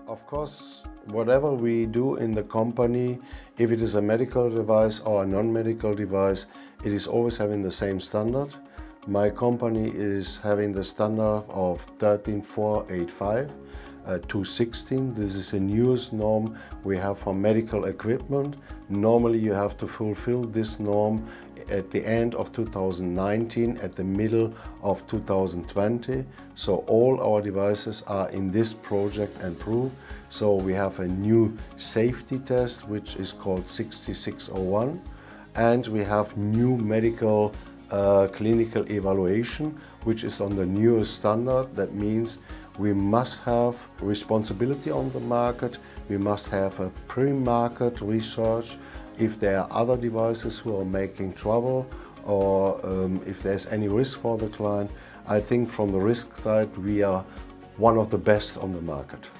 Of course, whatever we do in the company, if it is a medical device or a non-medical device, it is always having the same standard. My company is having the standard of 13485, 216. This is the newest norm we have for medical equipment. Normally you have to fulfill this norm at the end of 2019, at the middle of 2020. So all our devices are in this project and approved. So we have a new safety test which is called 6601, and we have new medical clinical evaluation which is on the newest standard. That means we must have responsibility on the market, we must have a pre-market research if there are other devices who are making trouble, or if there's any risk for the client. I think from the risk side we are one of the best on the market.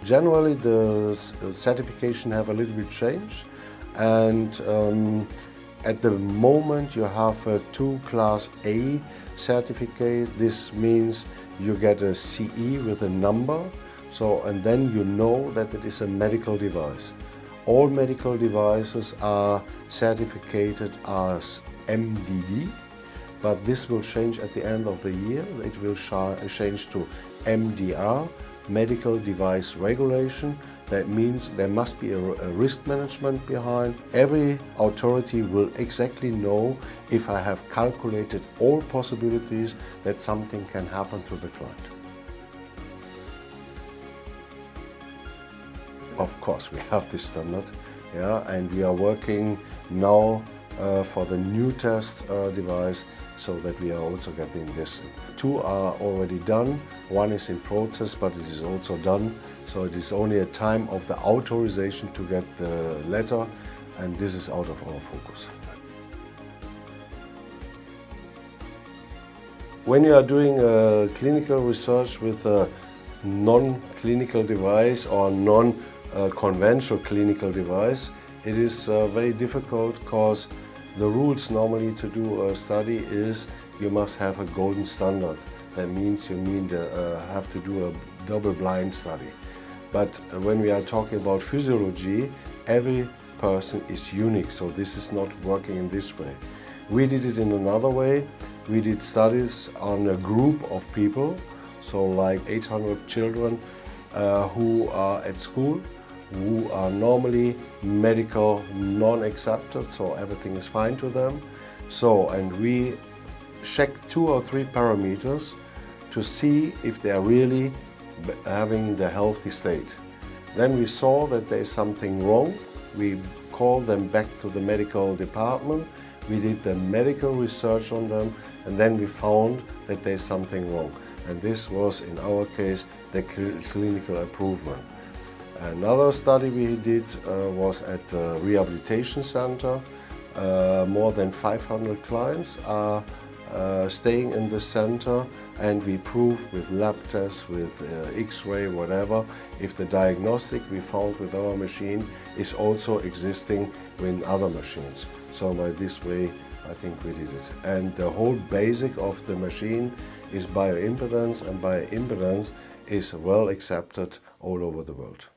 Generally the certification have a little bit changed, and at the moment you have a 2 Class A certificate. This means you get a CE with a number, and then you know that it is a medical device. All medical devices are certificated as MDD, but this will change at the end of the year. It will change to MDR, Medical Device Regulation. That means there must be a risk management behind. Every authority will exactly know if I have calculated all possibilities that something can happen to the client. Of course, we have this standard, and we are working now for the new test device, so that we are also getting this. 2 are already done, 1 is in process, but it is also done. So it is only a time of the authorization to get the letter, and this is out of our focus. When you are doing clinical research with a non-clinical device or non-conventional clinical device, it is very difficult, because the rules normally to do a study is you must have a golden standard. That means you have to do a double-blind study. But when we are talking about physiology, every person is unique, so this is not working in this way. We did it in another way. We did studies on a group of people, so like 800 children who are at school, who are normally medical non-accepted, so everything is fine to them. And we checked 2 or 3 parameters to see if they are really having the healthy state. Then we saw that there is something wrong. We called them back to the medical department. We did the medical research on them, and then we found that there is something wrong. And this was, in our case, the clinical approval. Another study we did was at a rehabilitation center. More than 500 clients are staying in the center, and we proved with lab tests, with X-ray, whatever, if the diagnostic we found with our machine is also existing in other machines. So by this way, I think we did it. And the whole basic of the machine is bioimpedance, and bioimpedance is well accepted all over the world.